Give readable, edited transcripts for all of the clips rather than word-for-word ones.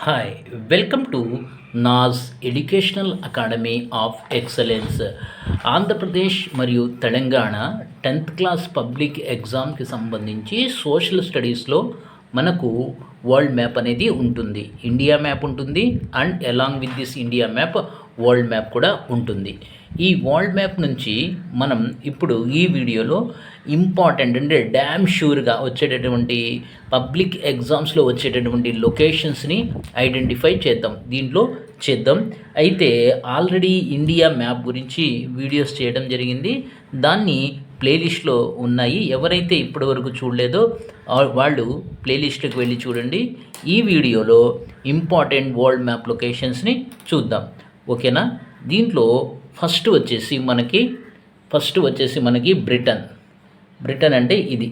Hi welcome to నాస్ educational academy of excellence. Andhra Pradesh మరియు Telangana 10th class public ఎగ్జామ్కి సంబంధించి social స్టడీస్లో మనకు వరల్డ్ మ్యాప్ అనేది ఉంటుంది. ఇండియా మ్యాప్ ఉంటుంది and along with this India map world map కూడా ఉంటుంది. ఈ వరల్డ్ మ్యాప్ నుంచి మనం ఇప్పుడు ఈ వీడియోలో ఇంపార్టెంట్ అంటే డ్యామ్ షూర్గా వచ్చేటటువంటి పబ్లిక్ ఎగ్జామ్స్లో వచ్చేటటువంటి లొకేషన్స్ని ఐడెంటిఫై చేద్దాం. అయితే ఆల్రెడీ ఇండియా మ్యాప్ గురించి వీడియోస్ చేయడం జరిగింది. దాన్ని ప్లేలిస్ట్లో ఉన్నాయి. ఎవరైతే ఇప్పటివరకు చూడలేదో వాళ్ళు ప్లేలిస్ట్కి వెళ్ళి చూడండి. ఈ వీడియోలో ఇంపార్టెంట్ వరల్డ్ మ్యాప్ లొకేషన్స్ని చూద్దాం. ఓకేనా? దీంట్లో ఫస్ట్ వచ్చేసి మనకి బ్రిటన్ అంటే ఇది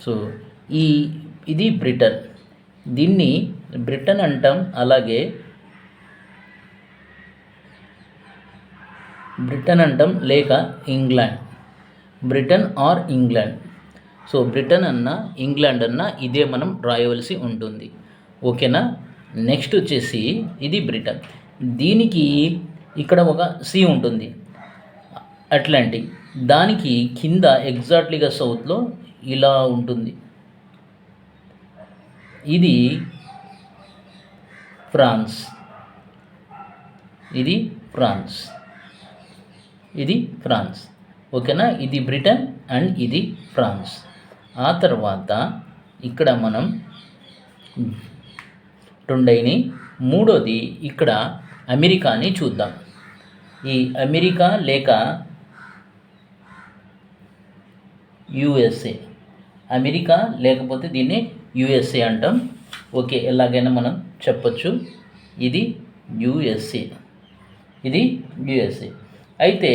సో ఇది బ్రిటన్. దీన్ని బ్రిటన్ అంటాం. అలాగే బ్రిటన్ అంటాం లేక England, Britain or England. So Britain అన్నా ఇంగ్లాండ్ అన్నా ఇదే మనం రాయవలసి ఉంటుంది. ఓకేనా? నెక్స్ట్ వచ్చేసి ఇది బ్రిటన్. దీనికి ఇక్కడ ఒక సీ ఉంటుంది, అట్లాంటిక్. దానికి కింద ఎగ్జాక్ట్లీగా సౌత్లో ఇలా ఉంటుంది. ఇది ఫ్రాన్స్, ఇది ఫ్రాన్స్. ఓకేనా? ఇది బ్రిటన్ అండ్ ఇది ఫ్రాన్స్. ఆ తర్వాత ఇక్కడ మనం రెండైని, మూడోది ఇక్కడ అమెరికాని చూద్దాం. ఈ అమెరికా లేక యుఎస్ఏ, అమెరికా లేకపోతే దీన్ని యుఎస్ఏ అంటాం. ఓకే, ఎలాగైనా మనం చెప్పచ్చు. ఇది యుఎస్ఏ. అయితే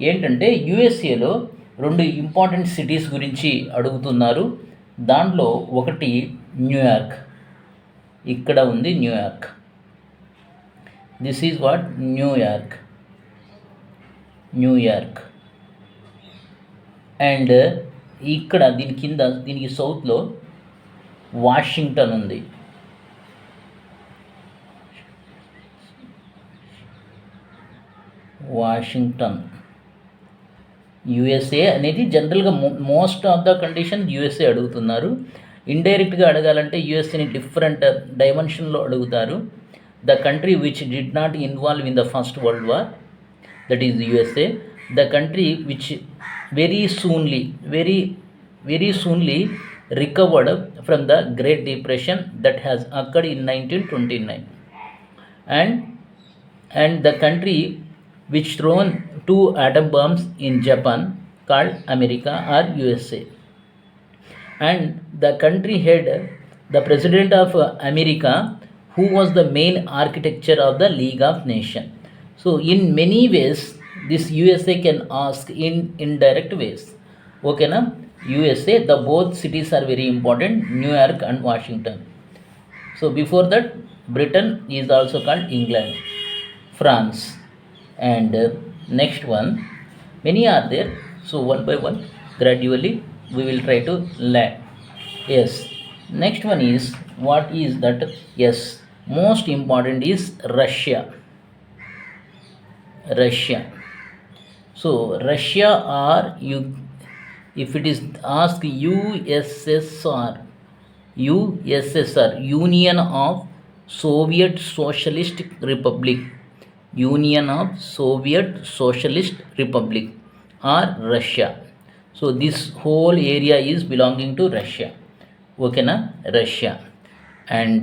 ఏంటంటే యుఎస్ఏలో 2 ఇంపార్టెంట్ సిటీస్ గురించి అడుగుతున్నారు. దాంట్లో ఒకటి న్యూయార్క్. ఇక్కడ ఉంది New York. This is what New York. And ఇక్కడ దీనికి సౌత్లో వాషింగ్టన్ ఉంది. యుఎస్ఏ అనేది జనరల్గా most of the condition USA అడుగుతున్నారు. ఇండైరెక్ట్గా అడగాలంటే యుఎస్ఏని డిఫరెంట్ డైమెన్షన్లో అడుగుతారు. The country which did not involve in the first world war, that is USA. The country which very soonly recovered from the Great Depression that has occurred in 1929, and the country which thrown 2 atom bombs in Japan called America or USA, and the country had the president of America who was the main architecture of the League of Nations. So in many ways this USA can ask in indirect ways. Okay na? USA, the both cities are very important, New York and Washington. So before that Britain is also called England, France, and next one many are there. So one by one gradually we will try to learn. Yes, next one is what is that? Yes, most important is Russia. So Russia, or if it is asked USSR, Union of Soviet Socialist Republic, or Russia. So this whole area is belonging to Russia. Okay na? Russia. And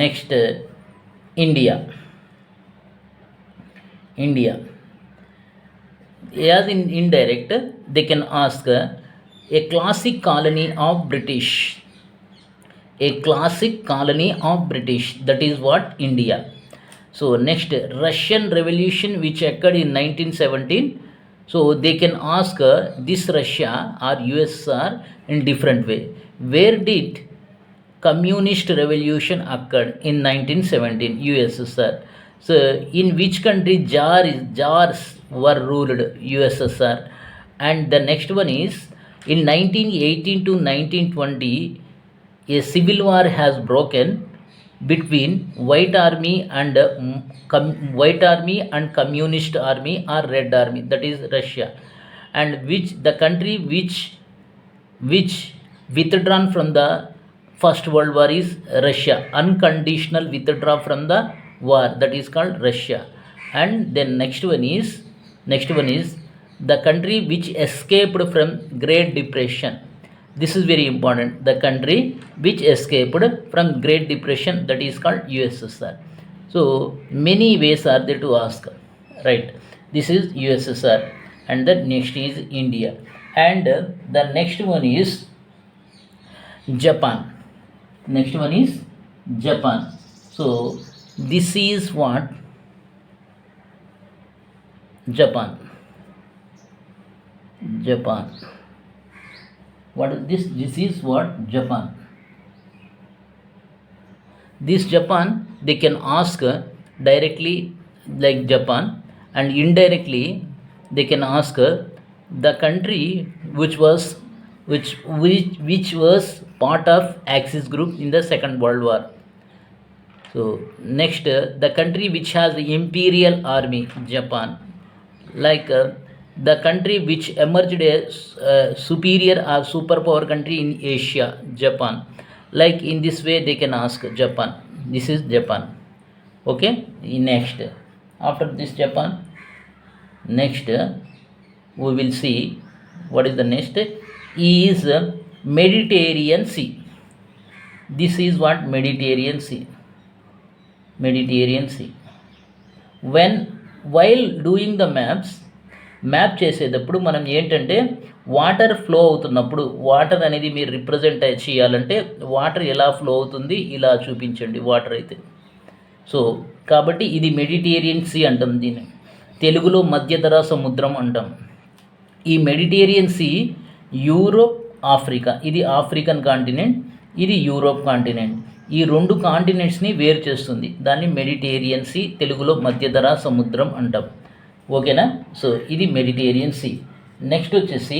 next India. As in indirect they can ask a classic colony of British, that is what? India. So next Russian Revolution which occurred in 1917. So they can ask this Russia or USSR in different way. Where did communist revolution occurred in 1917? USSR. So in which country jars were ruled? USSR. And the next one is In 1918 to 1920, a civil war has broken between White Army and Communist Army or Red Army, that is Russia, and which the country which withdrawn from the First World War is Russia. Unconditional withdraw from the war, that is called Russia. And then next one is the country which escaped from Great Depression. This is very important. The country which escaped from Great Depression, that is called USSR. So many ways are there to ask, right? This is USSR, and the next is India, and the next one is Japan. Next one is Japan. So this is what Japan. What is this? This is what Japan. This Japan, they can ask directly like Japan, and indirectly they can ask the country which was part of Axis group in the Second World War. So next, the country which has the imperial army, Japan. Like the country which emerged a superior or superpower country in Asia, Japan. Like in this way they can ask Japan. This is Japan. Okay, next, after this Japan, next we will see what is the next is Mediterranean Sea. This is what Mediterranean Sea. While doing the map చేసేటప్పుడు మనం ఏంటంటే water flow అవుతున్నప్పుడు, water అనేది మీరు represent చేయాలంటే water ఎలా flow అవుతుంది ఇలా చూపించండి వాటర్ అయితే. సో కాబట్టి ఇది మెడిటేరియన్ సీ అంటాం, దీన్ని తెలుగులో మధ్యధరా సముద్రం అంటాం. ఈ మెడిటేరియన్ సీ యూరోప్, ఆఫ్రికా, ఇది ఆఫ్రికన్ కాంటినెంట్, ఇది యూరోప్ కాంటినెంట్, ఈ రెండు కాంటినెంట్స్ని వేరు చేస్తుంది. దాన్ని మెడిటేరియన్ సీ, తెలుగులో మధ్యధరా సముద్రం అంటాం. ఓకేనా? సో ఇది మెడిటేరియన్ సీ. నెక్స్ట్ వచ్చేసి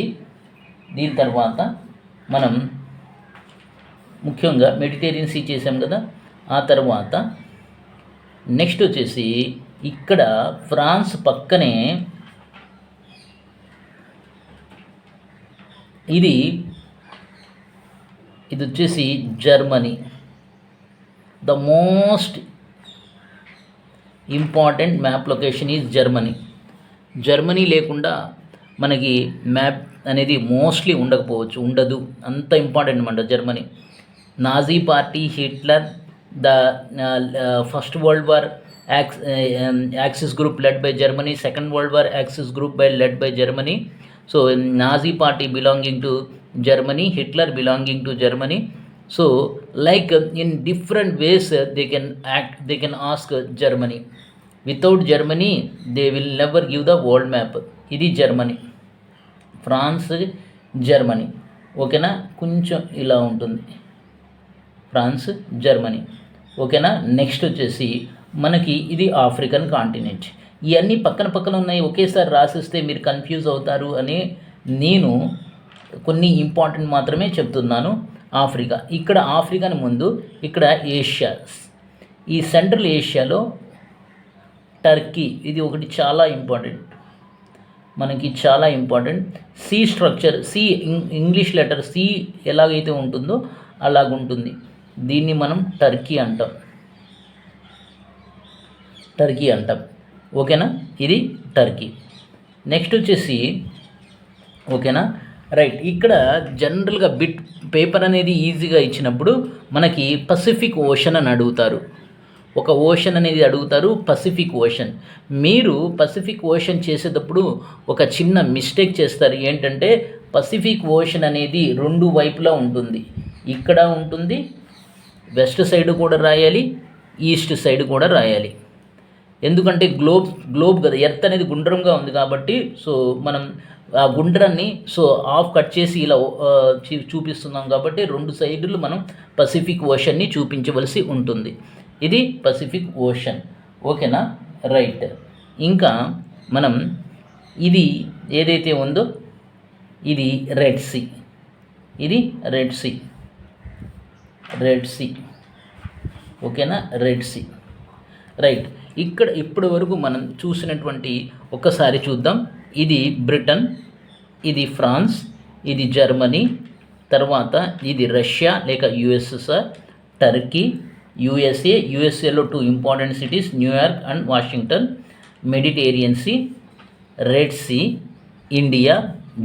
దీని తర్వాత మనం ముఖ్యంగా మెడిటేరియన్ సీ చేసాం కదా. ఆ తర్వాత నెక్స్ట్ వచ్చేసి ఇక్కడ ఫ్రాన్స్ పక్కనే ఇది వచ్చేసి Germany. The most important map location is Germany. Germany లేకుండా మనకి మ్యాప్ అనేది మోస్ట్లీ ఉండదు, అంత ఇంపార్టెంట్ అనమాట Germany. Nazi party, Hitler, the first world war axis group led by Germany, second world war axis group led by Germany. So Nazi party belonging to Germany, Hitler belonging to Germany. So like in different ways they can ask Germany. Without Germany they will never give the world map. ఇది Germany, France, Germany. ఓకేనా? కొంచెం ఇలా ఉంటుంది France, Germany. ఓకేనా? Next వచ్చేసి మనకి ఇది African continent. ఇవన్నీ పక్కన ఉన్నాయి, ఒకేసారి రాసిస్తే మీరు కన్ఫ్యూజ్ అవుతారు అని నేను కొన్ని ఇంపార్టెంట్ మాత్రమే చెప్తున్నాను. ఆఫ్రికా, ఇక్కడ ఆఫ్రికాని ముందు ఇక్కడ ఏషియా, ఈ సెంట్రల్ ఏషియాలో టర్కీ, ఇది ఒకటి చాలా ఇంపార్టెంట్, మనకి చాలా important. C structure, C English letter C ఎలాగైతే ఉంటుందో అలాగుంటుంది. దీన్ని మనం టర్కీ అంటాం. ఓకేనా? ఇది టర్కీ. నెక్స్ట్ వచ్చేసి ఓకేనా, రైట్. ఇక్కడ జనరల్గా బిట్ పేపర్ అనేది ఈజీగా ఇచ్చినప్పుడు మనకి పసిఫిక్ ఓషన్ అని అడుగుతారు, ఒక ఓషన్ అనేది అడుగుతారు, పసిఫిక్ ఓషన్. మీరు పసిఫిక్ ఓషన్ చేసేటప్పుడు ఒక చిన్న మిస్టేక్ చేస్తారు. ఏంటంటే పసిఫిక్ ఓషన్ అనేది రెండు వైపులా ఉంటుంది. ఇక్కడ ఉంటుంది, వెస్ట్ సైడ్ కూడా రాయాలి, ఈస్ట్ సైడ్ కూడా రాయాలి. ఎందుకంటే గ్లోబ్ కదా, ఎర్త్ అనేది గుండ్రంగా ఉంది కాబట్టి సో మనం ఆ గుండ్రాన్ని ఆఫ్ కట్ చేసి ఇలా చూపిస్తున్నాం కాబట్టి రెండు సైడులు మనం పసిఫిక్ ఓషన్ని చూపించవలసి ఉంటుంది. ఇది పసిఫిక్ ఓషన్. ఓకేనా, రైట్. ఇంకా మనం ఇది ఏదైతే ఉందో ఇది రెడ్ సీ. ఇది రెడ్ సీ ఓకేనా, రెడ్ సీ. రైట్, ఇక్కడ ఇప్పటి వరకు మనం చూసినటువంటి ఒకసారి చూద్దాం. ఇది బ్రిటన్, ఇది ఫ్రాన్స్, ఇది జర్మనీ, తర్వాత ఇది రష్యా లేక యుఎస్ఎస్ఆర్, టర్కీ, యుఎస్ఏలో 2 important cities New York and Washington, Mediterranean Sea, Red Sea, India,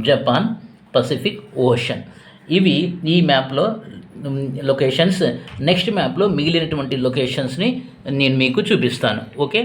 Japan, Pacific Ocean. ఇవి ఈ మ్యాప్లో లొకేషన్స్. నెక్స్ట్ మ్యాప్లో మిగిలినటువంటి లొకేషన్స్ని నేను మీకు చూపిస్తాను. ఓకే.